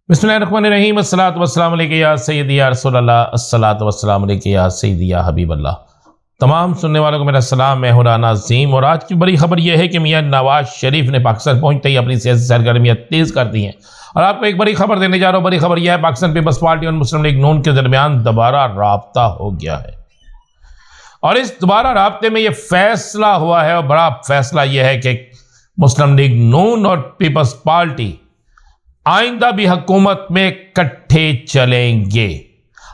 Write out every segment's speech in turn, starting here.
बिस्मिल्लाहिर्रहमानिर्रहीम अस्सलातु वस्सलामु अलैका या सय्यदी या रसूल अल्लाह अस्सलातु वस्सलामु अलैका या सय्यदी या हबीब अल्लाह। तमाम सुनने वालों को मेरा सलाम, मैं हूं राना अज़ीम। और आज की बड़ी खबर यह है कि मियां नवाज शरीफ ने पाकिस्तान पहुंचते ही अपनी सियासी सरगर्मियां तेज़ कर दी हैं। और आपको एक बड़ी खबर देने जा रहा हूँ। बड़ी खबर यह है, पाकिस्तान पीपल्स पार्टी और मुस्लिम लीग नून के दरमियान दोबारा राब्ता हो गया है। और इस दोबारा राब्ते में यह फैसला हुआ है, और बड़ा फैसला यह है कि मुस्लिम लीग नून और पीपल्स पार्टी आइंदा भी हुकूमत में इकट्ठे चलेंगे।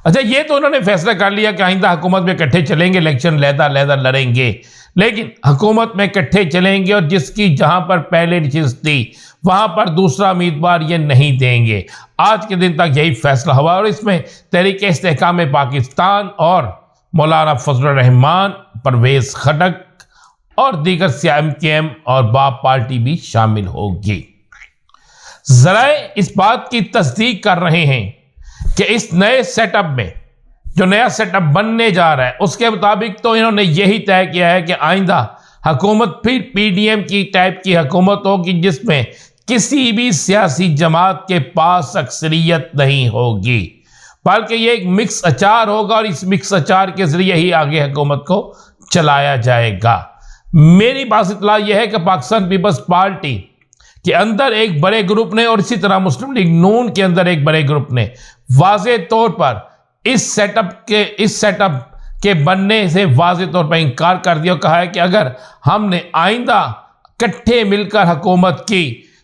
अच्छा, ये तो उन्होंने फैसला कर लिया कि आइंदा हुकूमत में इकट्ठे चलेंगे, इलेक्शन लहदा लड़ेंगे, लेकिन हुकूमत में इकट्ठे चलेंगे और जिसकी जहां पर पहले नशिस्त थी वहां पर दूसरा उम्मीदवार ये नहीं देंगे। आज के दिन तक यही फैसला हुआ और इसमें तहरीक इस्तेहकाम पाकिस्तान और मौलाना फजलुर रहमान, परवेज खटक और दीगर MKM और बाप पार्टी भी शामिल होगी। जराए इस बात की तस्दीक कर रहे हैं कि इस नए सेटअप में जो नया सेटअप बनने जा रहा है उसके मुताबिक तो इन्होंने यही तय किया है कि आइंदा हुकूमत फिर PDM की टाइप की हुकूमत होगी, जिसमें किसी भी सियासी जमात के पास अक्सरियत नहीं होगी, बल्कि ये एक मिक्स अचार होगा और इस मिक्स अचार के जरिए ही आगे हुकूमत को चलाया जाएगा। मेरी पास इतला यह है कि पाकिस्तान पीपल्स पार्टी के अंदर एक बड़े ग्रुप ने और इसी तरह मुस्लिम लीग नून के अंदर एक बड़े ग्रुप ने वाज़े तौर पर इस सेटअप के बनने से वाज़े तौर पर इनकार कर दिया। कहा है कि अगर हमने आइंदा इकट्ठे मिलकर हुकूमत की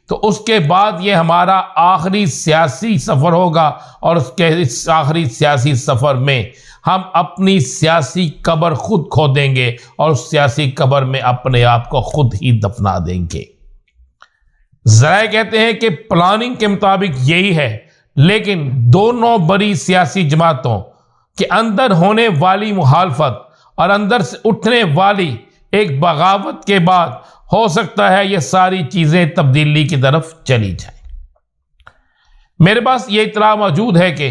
तो उसके बाद ये हमारा आखिरी सियासी सफ़र होगा और उसके इस आखिरी सियासी सफ़र में हम अपनी सियासी कब्र खुद खोदेंगे और उस सियासी कब्र में अपने आप को खुद ही दफना देंगे। जराए कहते हैं कि प्लानिंग के मुताबिक यही है, लेकिन दोनों बड़ी सियासी जमातों के अंदर होने वाली मुखालफत और अंदर से उठने वाली एक बगावत के बाद हो सकता है ये सारी चीजें तब्दीली की तरफ चली जाए। मेरे पास ये इतला मौजूद है कि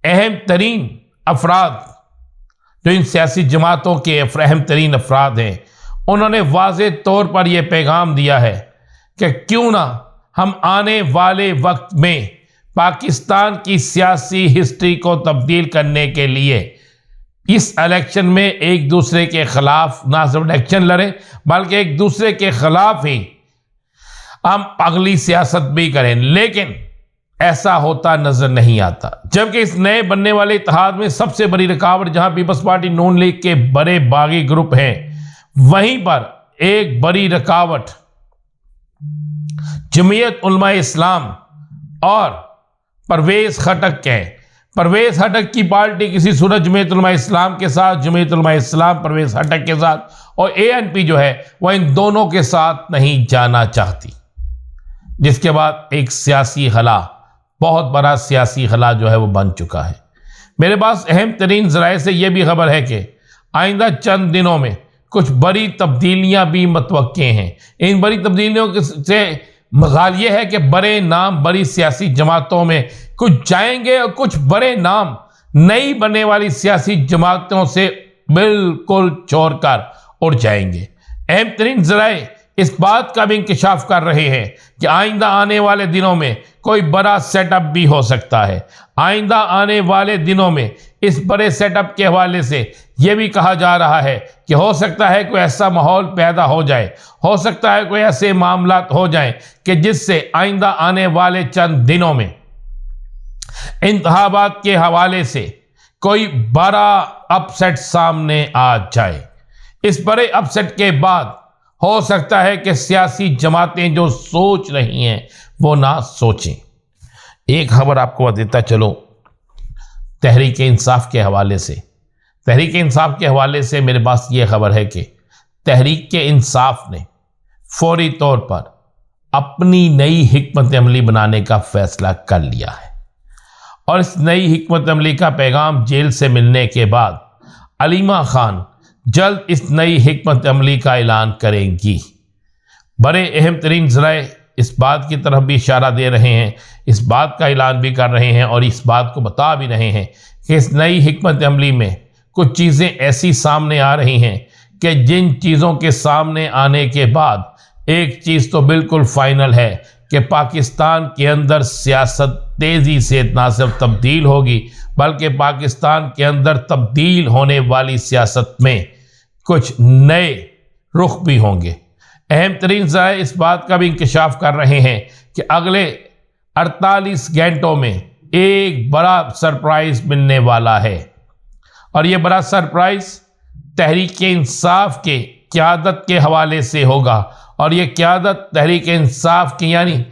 अहम तरीन अफराद जो इन सियासी जमातों के अहम तरीन अफराद हैं, उन्होंने वाज़े तौर पर यह पैगाम दिया है कि क्यों ना हम आने वाले वक्त में पाकिस्तान की सियासी हिस्ट्री को तब्दील करने के लिए इस इलेक्शन में एक दूसरे के खिलाफ ना सिर्फ इलेक्शन लड़ें, बल्कि एक दूसरे के खिलाफ ही हम अगली सियासत भी करें। लेकिन ऐसा होता नजर नहीं आता, जबकि इस नए बनने वाले इत्तेहाद में सबसे बड़ी रुकावट जहां पीपल्स पार्टी नून लीग के बड़े बागी ग्रुप हैं, वहीं पर एक बड़ी रुकावट जमीयत उलमा इस्लाम और परवेज खटक के। परवेज खटक की पार्टी किसी सूरत जमीयत उलमा इस्लाम के साथ, जमीयत उलमा इस्लाम परवेज खटक के साथ, और ANP जो है वह इन दोनों के साथ नहीं जाना चाहती, जिसके बाद एक सियासी हला, बहुत बड़ा सियासी हला जो है वो बन चुका है। मेरे पास अहम तरीन जराए से यह भी खबर है कि आइंदा चंद दिनों में कुछ बड़ी तब्दीलियां भी मतवक्के हैं। इन बड़ी तब्दीलियों से मजाल ये है कि बड़े नाम बड़ी सियासी जमातों में कुछ जाएंगे और कुछ बड़े नाम नई बनने वाली सियासी जमातों से बिल्कुल छोड़कर उड़ जाएंगे। अहम तरीन जराए इस बात का भी इंकशाफ कर रहे हैं कि आइंदा आने वाले दिनों में कोई बड़ा सेटअप भी हो सकता है। आइंदा आने वाले दिनों में इस बड़े सेटअप के हवाले से यह भी कहा जा रहा है कि हो सकता है कोई ऐसा माहौल पैदा हो जाए, हो सकता है कोई ऐसे मामला हो जाए कि जिससे आइंदा आने वाले चंद दिनों में इंतखाबात के हवाले से कोई बड़ा अपसेट सामने आ जाए। इस बड़े अपसेट के बाद हो सकता है कि सियासी जमातें जो सोच रही हैं वो ना सोचें। एक खबर आपको देता चलो तहरीक इंसाफ के हवाले से। तहरीक इंसाफ के हवाले से मेरे पास ये खबर है कि तहरीक इंसाफ ने फौरी तौर पर अपनी नई हिकमत अमली बनाने का फैसला कर लिया है, और इस नई हिकमत अमली का पैगाम जेल से मिलने के बाद अलीमा खान जल्द इस नई हिकमत अमली का ऐलान करेंगी। बड़े अहम तरीन ज़राए इस बात की तरफ भी इशारा दे रहे हैं, इस बात का ऐलान भी कर रहे हैं और इस बात को बता भी रहे हैं कि इस नई हिकमत अमली में कुछ चीज़ें ऐसी सामने आ रही हैं कि जिन चीज़ों के सामने आने के बाद एक चीज़ तो बिल्कुल फाइनल है कि पाकिस्तान के अंदर सियासत तेज़ी से ना सिर्फ तब्दील होगी बल्कि पाकिस्तान के अंदर तब्दील होने वाली सियासत में कुछ नए रुख भी होंगे। अहम तरीन ज़राए इस बात का भी इंकशाफ कर रहे हैं कि अगले 48 घंटों में एक बड़ा सरप्राइज़ मिलने वाला है और ये बड़ा सरप्राइज़ तहरीक इंसाफ के क़यादत के हवाले से होगा और ये क़यादत तहरीक इंसाफ की यानी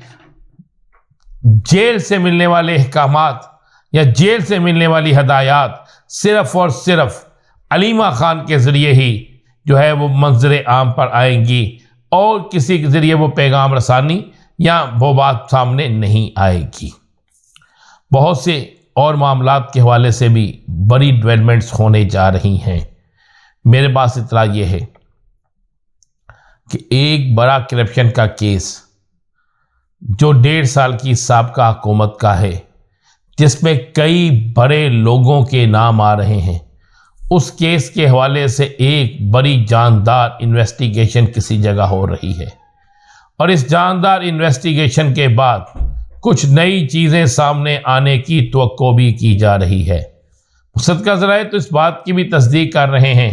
जेल से मिलने वाले अहकामात या जेल से मिलने वाली हदायत सिर्फ़ और सिर्फ अलीमा खान के ज़रिए ही जो है वो मंजर आम पर आएंगी और किसी के ज़रिए वो पैगाम रसानी या वो बात सामने नहीं आएगी। बहुत से और मामलात के हवाले से भी बड़ी डेवलपमेंट्स होने जा रही हैं। मेरे पास इतला ये है कि एक बड़ा करप्शन का केस जो 1.5 साल की साबका हुकूमत का है जिसमें कई बड़े लोगों के नाम आ रहे हैं, उस केस के हवाले से एक बड़ी जानदार इन्वेस्टिगेशन किसी जगह हो रही है और इस जानदार इन्वेस्टिगेशन के बाद कुछ नई चीज़ें सामने आने की तवक्को भी की जा रही है। सदका ज़राए तो इस बात की भी तस्दीक कर रहे हैं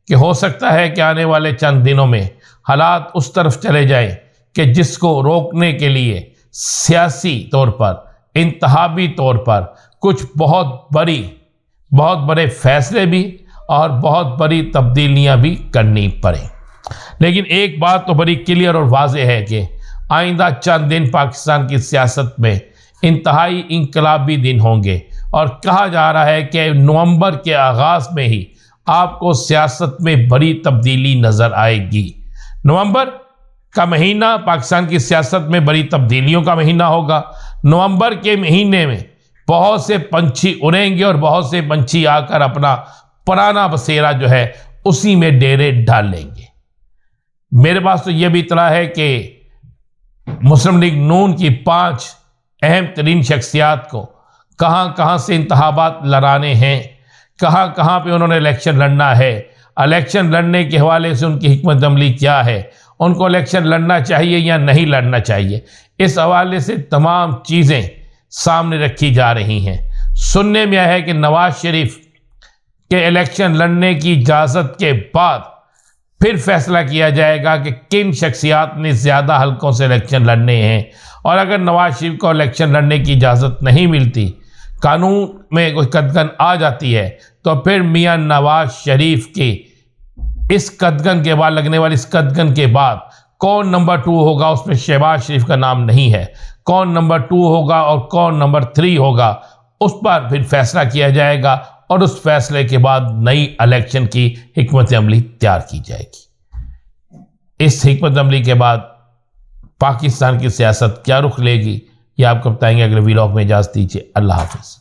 कि हो सकता है कि आने वाले चंद दिनों में हालात उस तरफ चले जाएं कि जिसको रोकने के लिए सियासी तौर पर, इंतहाबी तौर पर कुछ बहुत बड़े फैसले भी और बहुत बड़ी तब्दीलियां भी करनी पड़े। लेकिन एक बात तो बड़ी क्लियर और वाज़ेह है कि आइंदा चंद दिन पाकिस्तान की सियासत में इंतहाई इंकलाबी दिन होंगे और कहा जा रहा है कि नवंबर के आगाज़ में ही आपको सियासत में बड़ी तब्दीली नज़र आएगी। नवंबर का महीना पाकिस्तान की सियासत में बड़ी तब्दीलियों का महीना होगा। नवंबर के महीने में बहुत से पंछी उड़ेंगे और बहुत से पंछी आकर अपना पुराना बसेरा जो है उसी में डेरे डाल लेंगे। मेरे पास तो यह भी इतला है कि मुस्लिम लीग नून की 5 अहम तरीन शख्सियात को कहाँ कहाँ से इंतखाबात लड़ाने हैं, कहाँ कहाँ पे उन्होंने इलेक्शन लड़ना है, इलेक्शन लड़ने के हवाले से उनकी हिकमत अमली क्या है, उनको इलेक्शन लड़ना चाहिए या नहीं लड़ना चाहिए, इस हवाले से तमाम चीज़ें सामने रखी जा रही हैं। सुनने में आया है कि नवाज शरीफ के इलेक्शन लड़ने की इजाज़त के बाद फिर फैसला किया जाएगा कि किन शख्सियात ने ज़्यादा हल्कों से इलेक्शन लड़ने हैं और अगर नवाज शरीफ को इलेक्शन लड़ने की इजाज़त नहीं मिलती, कानून में कोई कदगन आ जाती है, तो फिर मियां नवाज शरीफ के इस कदगन के बाद लगने वाली इस कदगन के बाद कौन नंबर 2 होगा, उसमें शहबाज शरीफ का नाम नहीं है, कौन नंबर 2 होगा और कौन नंबर 3 होगा, उस पर फिर फैसला किया जाएगा और उस फैसले के बाद नई इलेक्शन की हिकमत अमली तैयार की जाएगी। इस हिकमत अमली के बाद पाकिस्तान की सियासत क्या रुख लेगी, ये आपको बताएंगे अगले व्लॉग में। इजाज़त दीजिए। अल्लाह हाफ़िज़।